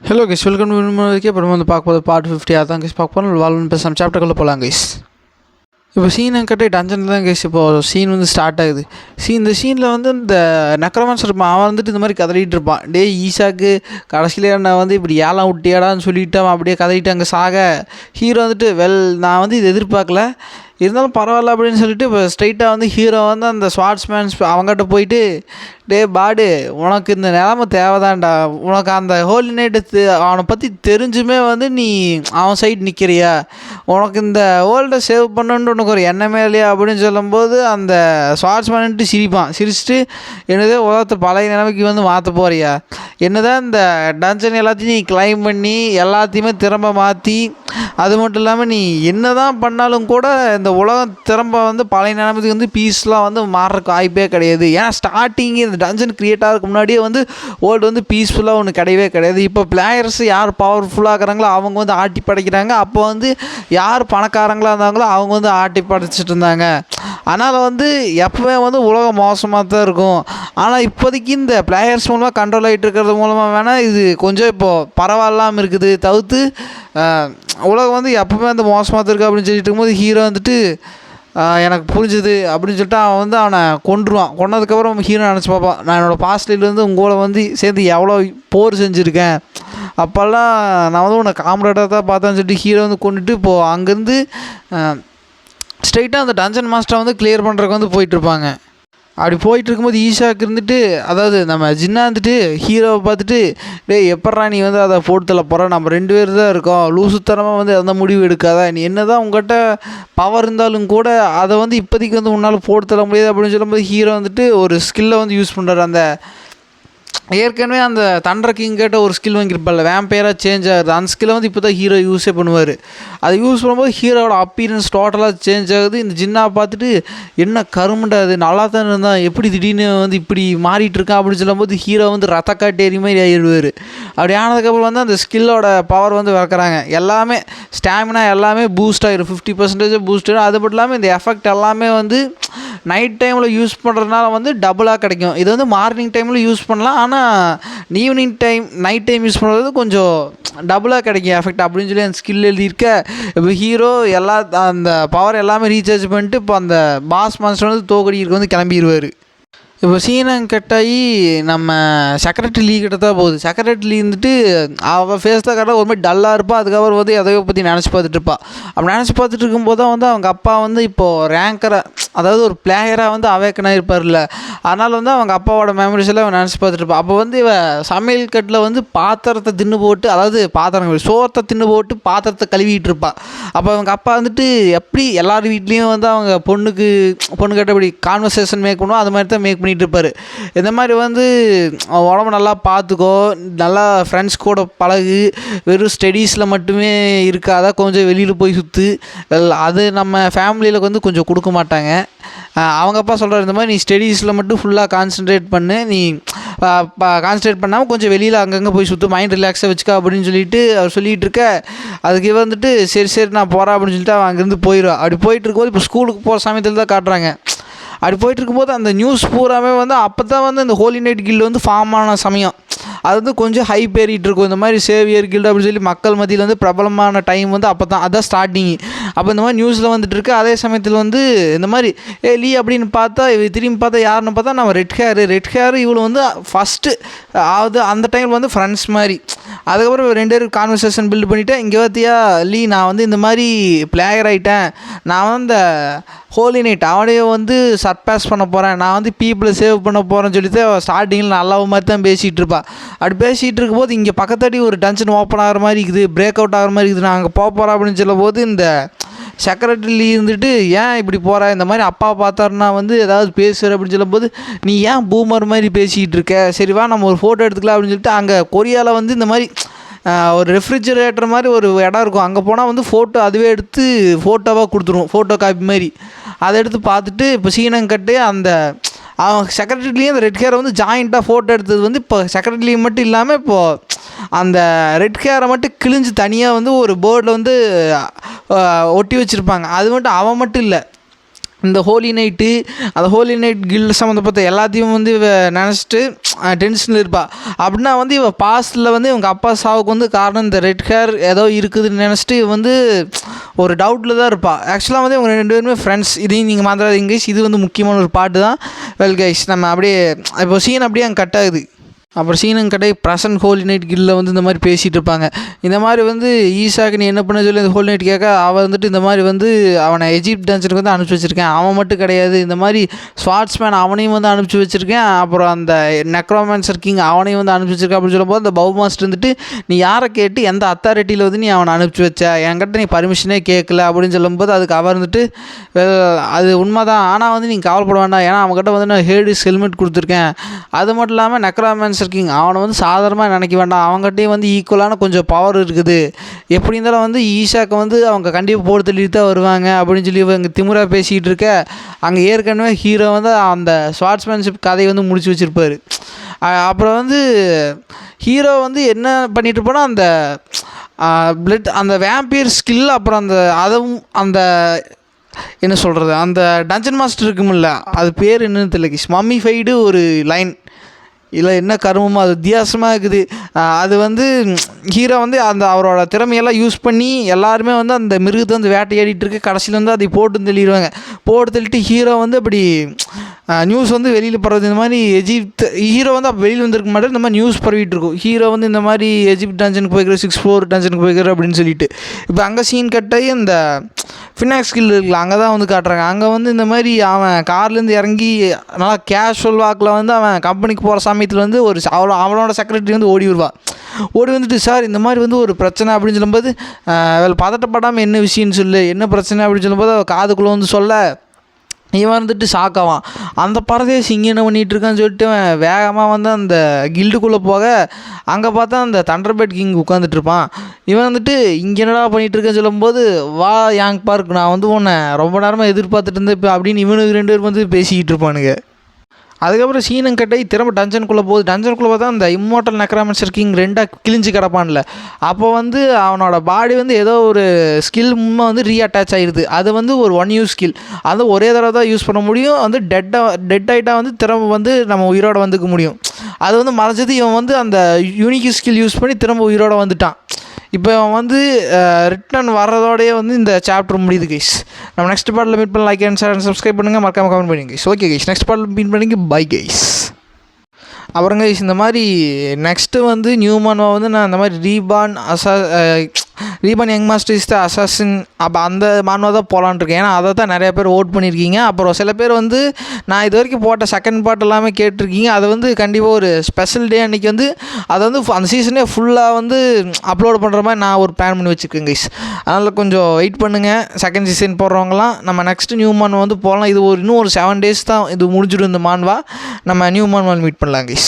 Hello guys, welcome to விரும்புவதற்கே அப்புறம் வந்து பார்க்க போது பார்ட் 50 அதான் கைஸ் பார்க்க போகிறோம். வாழ்வன் பேசாமல் சாப்டர்க்குள்ளே போகலாம் கைஸ். இப்போ சீனை கட்டி டஞ்சன் தான் கைஸ். இப்போது சீன் வந்து ஸ்டார்ட் ஆகுது. இந்த சீனில் வந்து இந்த நெக்ரோமான்சர் இருப்பான். அவன் வந்துட்டு இந்த மாதிரி கதறிட்டு இருப்பான். ஈசாக்கு கடைசியிலே நான் வந்து இப்படி ஏலாம் விட்டியாடான்னு சொல்லிவிட்டு அவன் அப்படியே கதறிட்டு அங்கே சாக ஹீரோ வந்துட்டு நான் வந்து இது எதிர்பார்க்கல, இருந்தாலும் பரவாயில்ல அப்படின்னு சொல்லிட்டு இப்போ ஸ்ட்ரைட்டாக வந்து ஹீரோ வந்து அந்த ஸ்வாட்ஸ்மேன்ஸ் அவங்ககிட்ட போயிட்டு, பாடு உனக்கு இந்த நிலமை தேவைதான்டா, உனக்கு அந்த ஹோலி நைட்டு அவனை பற்றி தெரிஞ்சுமே வந்து நீ அவன் சைடு நிற்கிறியா, உனக்கு இந்த வேர்ல்டை சேவ் பண்ணுன்னு உனக்கு ஒரு எண்ணமே இல்லையா அப்படின்னு சொல்லும்போது அந்த ஸ்வாட்ஸ்மேன்ட்டு சிரிச்சுட்டு என்னதே உலகத்தை பழைய நிலைமைக்கு வந்து மாற்ற போறியா, என்னதான் இந்த டஞ்சன் எல்லாத்தையும் நீ கிளைம் பண்ணி எல்லாத்தையுமே திரும்ப மாற்றி, அது மட்டும் இல்லாமல் நீ என்ன தான் பண்ணாலும் கூட இந்த உலகம் திரும்ப வந்து பழைய நிலைமைக்கு வந்து பீஸ்லாம் வந்து மாறுறதுக்கு வாய்ப்பே கிடையாது. ஏன்னா ஸ்டார்டிங் இந்த டஞ்சன் க்ரியேட் ஆகிறதுக்கு முன்னாடியே வந்து வேர்ல்டு வந்து பீஸ்ஃபுல்லாக ஒன்று கிடையவே கிடையாது. இப்போ பிளேயர்ஸ் யார் பவர்ஃபுல்லாக இருக்கிறாங்களோ அவங்க வந்து ஆட்டி படைக்கிறாங்க. அப்போ வந்து யார் பணக்காரங்களாக இருந்தாங்களோ அவங்க வந்து ஆட்டி படைச்சிட்டு இருந்தாங்க. அதனால் வந்து எப்போவே வந்து உலகம் மோசமாக தான் இருக்கும். ஆனால் இப்போதைக்கு இந்த பிளேயர்ஸ் மூலமாக கண்ட்ரோல் ஆகிட்டு இருக்கிறது மூலமாக வேணால் இது கொஞ்சம் இப்போது பரவாயில்லாமல் இருக்குது. தவிர்த்து உலகம் வந்து எப்போவுமே வந்து மோசமாக தான் இருக்குது அப்படின்னு சொல்லிட்டு இருக்கும்போது ஹீரோ வந்துட்டு எனக்கு புரிஞ்சுது அப்படின்னு சொல்லிட்டு அவன் வந்து அவனை கொன்றுவான். கொன்னதுக்கப்புறம் ஹீரோ நினச்சி பார்ப்பான், நான் என்னோடய பாஸ்ட்லேருந்து உங்களை வந்து சேர்ந்து எவ்வளோ போர் செஞ்சுருக்கேன், அப்போல்லாம் நான் வந்து உன்னை காம்ரேட்டாக தான் பார்த்தேன்னு சொல்லிட்டு ஹீரோ வந்து கொண்டுட்டு இப்போது அங்கேருந்து ஸ்ட்ரைட்டாக அந்த டஞ்சன் மாஸ்டரை வந்து கிளியர் பண்ணுறதுக்கு வந்து போயிட்டுருப்பாங்க. அப்படி போயிட்டு இருக்கும்போது ஈஷாக்கு இருந்துட்டு, அதாவது நம்ம ஜின்னா வந்துட்டு ஹீரோவை பார்த்துட்டு, எப்பட்றா நீ வந்து அதை போட்டு தள்ள போகிற, நம்ம 2 பேர் தான் இருக்கோம், லூசுத்தனமாக வந்து அந்த முடிவு எடுக்காத, நீ என்ன தான் உங்கள்கிட்ட பவர் இருந்தாலும் கூட அதை வந்து இப்போதைக்கு வந்து உன்னால் போட்டு தள்ள முடியாது அப்படின்னு சொல்லும்போது ஹீரோ வந்துட்டு ஒரு ஸ்கில்லை வந்து யூஸ் பண்ணுறாரு. அந்த ஏற்கனவே அந்த தண்டர் கிங் கேட்ட ஒரு ஸ்கில் வாங்கியிருப்பாள், வேம்பையராக சேஞ்ச் ஆகுது. அந்த ஸ்கில்லை வந்து இப்போ தான் ஹீரோ யூஸே பண்ணுவார். அதை யூஸ் பண்ணும்போது ஹீரோவோட அப்பீரன்ஸ் டோட்டலாக சேஞ்ச் ஆகுது. இந்த ஜின்னாவை பார்த்துட்டு, என்ன கருமண்டா அது, நல்லா தான் இருந்தால் எப்படி திடீர்னு வந்து இப்படி மாறிட்டு இருக்கான் அப்படின்னு சொல்லும்போது ஹீரோ வந்து ரத்த காட்டேரி மாதிரி ஆகிடுவார். அப்படி ஆனதுக்கப்புறம் வந்து அந்த ஸ்கில்லோட பவர் வந்து வைக்கிறாங்க. எல்லாமே ஸ்டாமினா எல்லாமே பூஸ்ட் ஆகிடும், 50% பூஸ்ட் ஆகிடும். அது மட்டும் இல்லாமல் இந்த எஃபெக்ட் எல்லாமே வந்து நைட் டைமில் யூஸ் பண்ணுறதுனால வந்து டபுளாக கிடைக்கும். இது வந்து மார்னிங் டைமில் யூஸ் பண்ணலாம், ஆனால் evening time night time use பண்ணுறது கொஞ்சம் டபுளாக கிடைக்கும் எஃபெக்ட் அப்படின்னு சொல்லி அந்த ஸ்கில் எழுதியிருக்க. இப்போ ஹீரோ அந்த பவர் எல்லாமே ரீசார்ஜ் பண்ணிட்டு இப்போ அந்த பாஸ் மாஸ்டர் வந்து தோக்கடிக்கு வந்து கிளம்பிடுவார். இப்போ சீனம் கட்டாகி நம்ம செக்ரட்டரி லீ கிட்ட தான் போகுது. செக்ரட்டரி லீ இருந்துட்டு அவள் ஃபேஸ் தான் கரெக்டாக ஒரு மாதிரி டல்லாக இருப்பாள். அதுக்கப்புறம் வந்து எதையோ பற்றி நினச்சி பார்த்துட்டு இருப்பாள். அப்படி நினச்சி பார்த்துட்டு இருக்கும்போது தான் வந்து அவங்க அப்பா வந்து இப்போது ரேங்கரை, அதாவது ஒரு பிளேயராக வந்து அவேக்கனாக இருப்பார்ல, அதனால் வந்து அவங்க அப்பாவோட மெமரிஸ் எல்லாம் நினச்சி பார்த்துட்டு இருப்பாள். அப்போ வந்து சமையல் கட்டில் வந்து பாத்திரத்தை தின்னு போட்டு, அதாவது சோத்தை தின்னு போட்டு பாத்திரத்தை கழுவிட்டு இருப்பாள். அப்போ அவங்க அப்பா வந்துட்டு எப்படி எல்லார் வீட்லேயும் வந்து அவங்க பொண்ணு கிட்ட இப்படி கான்வர்சேஷன் மேக் பண்ணுவோம், அது மாதிரி தான் மேக் பண்ணிகிட்டு இருப்பார். இந்த மாதிரி வந்து உடம்பு நல்லா பார்த்துக்கோ, நல்லா ஃப்ரெண்ட்ஸ் கூட பழகு, வெறும் ஸ்டடீஸில் மட்டுமே இருக்காத, கொஞ்சம் வெளியில் போய் சுற்று, அது நம்ம ஃபேமிலியில் வந்து கொஞ்சம் கொடுக்க மாட்டாங்க. அவங்க அப்பா சொல்கிறார், இந்த மாதிரி நீ ஸ்டடீஸில் மட்டும் ஃபுல்லாக கான்சன்ட்ரேட் பண்ணு, நீ கான்சன்ட்ரேட் பண்ணாமல் கொஞ்சம் வெளியில் அங்கங்கே போய் சுற்று, மைண்ட் ரிலாக்ஸாக வச்சுக்கா அப்படின்னு சொல்லிட்டு அவர் சொல்லிகிட்டு இருக்க. அதுக்கு வந்துட்டு சரி நான் போகிறேன் அப்படின்னு சொல்லிட்டு அவன் அங்கேருந்து போயிடுவான். அப்படி போயிட்டு இருக்கும்போது இப்போ ஸ்கூலுக்கு போகிற சமயத்தில் தான் காட்டுறாங்க. அப்படி போயிட்டு இருக்கும்போது அந்த நியூஸ் பூராமே வந்து அப்போ தான் வந்து இந்த ஹோலி நைட் கில்டு வந்து ஃபார்ம் ஆன சமயம். அது வந்து கொஞ்சம் ஹைப் ஏறிட்டு இருக்கும். இந்த மாதிரி சேவியர் கில்டு அப்படின்னு சொல்லி மக்கள் மத்தியில் வந்து பிரபலமான டைம் வந்து அப்போ தான், அதான் ஸ்டார்டிங். அப்போ இந்த மாதிரி நியூஸில் வந்துட்டு இருக்கு. அதே சமயத்தில் வந்து இந்த மாதிரி லீ அப்படின்னு பார்த்தா திரும்பி பார்த்தா யாருன்னு பார்த்தா நம்ம ரெட் ஹேர் இவ்வளோ வந்து ஃபஸ்ட்டு அது அந்த டைமில் வந்து ஃப்ரெண்ட்ஸ் மாதிரி. அதுக்கப்புறம் 2 பேரும் கான்வர்சேஷன் பில்டு பண்ணிவிட்டேன். இங்கே பார்த்தியா லீ, நான் வந்து இந்த மாதிரி பிளேயர் ஆகிட்டேன், நான் வந்து இந்த ஹோலி நைட் அவனையே வந்து சர்பாஸ் பண்ண போகிறேன், நான் வந்து பீப்புளை சேவ் பண்ண போகிறேன்னு சொல்லிட்டு ஸ்டார்டிங்கில் நல்லா மாதிரி தான் பேசிகிட்டு இருப்பாள். அப்படி பேசிகிட்டு இருக்கும்போது இங்கே பக்கத்தாடி ஒரு டென்ஷன் ஓப்பன் ஆகிற மாதிரி இருக்குது, பிரேக் அவுட் ஆகிற மாதிரி இருக்குது, நான் அங்கே போகிறேன் அப்படின்னு சொல்லும்போது இந்த செக்ரட்டரி இருந்துட்டு, ஏன் இப்படி போகிற, இந்த மாதிரி அப்பா பார்த்தாருன்னா வந்து ஏதாவது பேசுகிற அப்படின்னு சொல்லும்போது, நீ ஏன் பூமர் மாதிரி பேசிக்கிட்டு இருக்க, சரிவா நம்ம ஒரு ஃபோட்டோ எடுத்துக்கலாம் அப்படின்னு சொல்லிட்டு அங்கே கொரியாவில் வந்து இந்த மாதிரி ஒரு ரெஃப்ரிஜரேட்டர் மாதிரி ஒரு இடம் இருக்கும். அங்கே போனால் வந்து ஃபோட்டோ அதுவே எடுத்து ஃபோட்டோவாக கொடுத்துரும், ஃபோட்டோ காப்பி மாதிரி. அதை எடுத்து பார்த்துட்டு இப்போ சீனம் கட்டு அந்த அவன் செக்ரட்டரிலேயும் அந்த ரெட் ஹேரை வந்து ஜாயிண்ட்டாக ஃபோட்டோ எடுத்தது வந்து இப்போ செக்ரட்டரிலேயும் மட்டும் இல்லாமல் இப்போது அந்த ரெட் ஹேரை மட்டும் கிழிஞ்சு தனியாக வந்து ஒரு போர்டில் வந்து ஒட்டி வச்சுருப்பாங்க. அது மட்டும் அவன் மட்டும் இல்லை, இந்த ஹோலி நைட்டு அந்த ஹோலி நைட் கில்டு சம்மந்தப்பட்ட எல்லாத்தையும் வந்து நினச்சிட்டு டென்ஷனில் இருப்பாள். அப்படின்னா வந்து இவள் பாஸ்ட்டில் வந்து இவங்க அப்பா சாவுக்கு வந்து காரணம் இந்த ரெட் ஹேர் ஏதோ இருக்குதுன்னு நினச்சிட்டு வந்து ஒரு டவுட்டில் தான் இருப்பாள். ஆக்சுவலாக வந்து இவங்க 2 பேருமே ஃப்ரெண்ட்ஸ். இதையும் நீங்கள் மாத்திராதீங்க கைஸ், இது வந்து முக்கியமான ஒரு பாட்டு தான். வெல் கைஸ், நம்ம அப்படியே இப்போ சீன் அப்படியே அங்கே கட் ஆகுது. அப்புறம் சீனும் கடை ப்ரெசன்ட் ஹோலி நைட் கில்லில் வந்து இந்த மாதிரி பேசிகிட்டு இருப்பாங்க. இந்த மாதிரி வந்து ஈசாக்கு நீ என்ன பண்ண சொல்லி இந்த ஹோலி நைட் கேட்க அவன் வந்துட்டு இந்த மாதிரி வந்து அவனை எஜிப்ட் டஞ்சனுக்கு வந்து அனுப்பிச்சி வச்சுருக்கேன், அவன் மட்டும் கிடையாது இந்த மாதிரி ஸ்வாட்ஸ்மேன் அவனையும் வந்து அனுப்பிச்சி வச்சுருக்கேன், அப்புறம் அந்த நெக்ரோமான்சர் கிங் அவனையும் வந்து அனுப்பிச்சி வச்சிருக்கேன் அப்படின்னு சொல்லும்போது அந்த பவு மாஸ்டர் வந்துட்டு நீ யாரை கேட்டு எந்த அத்தாரிட்டியில் வந்து நீ அவனை அனுப்பிச்சி வச்ச, என்கிட்ட நீ பர்மிஷனே கேட்கல அப்படின்னு சொல்லும்போது அதுக்கு அவர் வந்துட்டு அது உண்மை தான், ஆனால் வந்து நீங்கள் கவலைப்பட வேண்டாம், ஏன்னா அவங்ககிட்ட வந்து நான் ஹேடிஸ் ஹெல்மெட் கொடுத்துருக்கேன், அது மட்டும் இல்லாமல் நெக்ரோமான்சர் கிங் அவனை வந்து சாதாரணமாக நினைக்க வேண்டாம், அவங்ககிட்டயும் வந்து ஈக்குவலான கொஞ்சம் பவர் இருக்குது, எப்படி இருந்தாலும் வந்து ஈஷாக்கை வந்து அவங்க கண்டிப்பாக போட்டு தள்ளிட்டு தான் வருவாங்க அப்படின்னு சொல்லி இவங்க திமுறாக பேசிகிட்டு இருக்க அங்கே ஏற்கனவே ஹீரோ வந்து அந்த ஸ்வாட்ஸ்மேன்ஷிப் கதையை வந்து முடிச்சு வச்சுருப்பார். அப்புறம் வந்து ஹீரோ வந்து என்ன பண்ணிட்டு இருப்போன்னா அந்த பிளட் அந்த வேம்பியர் ஸ்கில் அப்புறம் அந்த அதுவும் அந்த என்ன சொல்கிறது அந்த டஞ்சன் மாஸ்டர் இருக்குமில்ல அது பேர் என்னன்னு தெரியல, மம்மிஃபைடு ஒரு லைன் இல்லை என்ன கருமமோ அது வித்தியாசமாக இருக்குது. அது வந்து ஹீரோ வந்து அந்த அவரோட திறமையெல்லாம் யூஸ் பண்ணி எல்லாருமே வந்து அந்த மிருகத்தை வந்து வேட்டையாடிட்டு இருக்கு, கடைசியில் வந்து அதை போட்டு தள்ளிடுவாங்க. போட்டு தள்ளிட்டு ஹீரோ வந்து அப்படி நியூஸ் வந்து வெளியில் பரவுது, இந்த மாதிரி எஜிப்த் ஹீரோ வந்து அப்போ வெளியில் வந்துருக்க மாட்டேன், இந்த மாதிரி நியூஸ் பரவிட்டு இருக்கும், ஹீரோ வந்து இந்த மாதிரி எஜிப்ட் டஞ்சனுக்கு போய்க்கிற 6-4 டஞ்சனுக்கு போய்க்கிற அப்படின்னு சொல்லிட்டு. இப்போ அங்கே சீன் கட்டாயி இந்த ஃபினாக்ஸ் ஸ்கில் இருக்குல்ல அங்கே தான் வந்து காட்டுறாங்க. அங்கே வந்து இந்த மாதிரி அவன் கார்லேருந்து இறங்கி நல்லா கேஷுவல் வாக்கில் வந்து அவன் கம்பெனிக்கு போகிற சமயத்தில் வந்து ஒரு அவனோட செக்ரட்டரி வந்து ஓடி வருவாள். ஓடி வந்துட்டு சார் இந்த மாதிரி வந்து ஒரு பிரச்சனை அப்படின்னு சொல்லும்போது பதட்டப்படாமல் என்ன விஷயம்னு சொல்லு, என்ன பிரச்சனை அப்படின்னு சொல்லும்போது அவள் காதுக்குள்ளே வந்து சொல்ல இவன் வந்துட்டு ஷாக்காவான். அந்த பரதேசி இங்கே என்ன பண்ணிகிட்ருக்கான்னு சொல்லிட்டு வேகமாக வந்து அந்த கில்டுக்குள்ளே போக அங்கே பார்த்தா அந்த தண்டர்பேர்ட் கிங் உட்காந்துட்ருப்பான். இவன் வந்துட்டு இங்கே என்னடா பண்ணிகிட்ருக்கேன்னு சொல்லும்போது வா யாங் பார்க் நான் வந்து உன்னை ரொம்ப நேரமாக எதிர்பார்த்துட்டு இருந்தேன் இப்போ அப்படின்னு இவனுக்கு 2 பேர் வந்து பேசிக்கிட்டு இருப்பானுங்க. அதுக்கப்புறம் சீனும் கட்டாயி திரும்ப டஞ்சனுக்குள்ளே போகுது. டஞ்சனுக்குள்ளே பார்த்தா அந்த இம்மோர்டல் நெக்ரோமான்சர் கிங் 2ஆக கிழிஞ்சு கிடப்பான்ல, அப்போ வந்து அவனோட பாடி வந்து ஏதோ ஒரு ஸ்கில் முன்னே வந்து ரீஅட்டாச் ஆகிடுது. அது வந்து ஒரு 1 யூஸ் ஸ்கில், அது ஒரே தடவை தான் யூஸ் பண்ண முடியும், வந்து டெட் ஆகிட்டா வந்து திரும்ப வந்து நம்ம உயிரோடு வந்துக்க முடியும். அது வந்து மறைஞ்சது இவன் வந்து அந்த யூனிக் ஸ்கில் யூஸ் பண்ணி திரும்ப உயிரோடு வந்துட்டான். இப்போ அவன் வந்து ரிட்டர்ன் வர்றதோடய வந்து இந்த சாப்டர் முடியுது கைஸ். நம்ம நெக்ஸ்ட் பார்ட்டில் மீட் பண்ணலாம். Like and share and subscribe பண்ணுங்கள், மறக்காம கமெண்ட் பண்ணுங்க கைஸ். ஓகே கைஸ், நெக்ஸ்ட் பார்ட்டில் மீட் பண்ணிங்க, பை கைஸ். அப்புறம் கைஸ் இந்த மாதிரி நெக்ஸ்ட்டு வந்து நியூ மான்வா வந்து நான் இந்த மாதிரி reborn young master is the assassin அப்போ அந்த மான்வா தான் போகலான்னு இருக்கேன். ஏன்னா அதை தான் நிறைய பேர் ஓட் பண்ணியிருக்கீங்க. அப்புறம் சில பேர் வந்து நான் இது வரைக்கும் போட்ட செகண்ட் பார்ட் எல்லாமே கேட்டிருக்கீங்க. அது வந்து கண்டிப்பாக ஒரு ஸ்பெஷல் டே அன்றைக்கி வந்து அதை வந்து அந்த சீசனே ஃபுல்லாக வந்து அப்லோட் பண்ணுற மாதிரி நான் ஒரு பிளான் பண்ணி வச்சுருக்கேன் கைஸ். அதனால் கொஞ்சம் வெயிட் பண்ணுங்கள், செகண்ட் சீசன் போடுறவங்களாம். நம்ம நெக்ஸ்ட்டு நியூ மான்வா வந்து போகலாம். இது இன்னும் ஒரு 7 days தான் இது முடிஞ்சிடும் இந்த மான்வா. நம்ம நியூ மான்வால் மீட் பண்ணலாம் கைஸ்.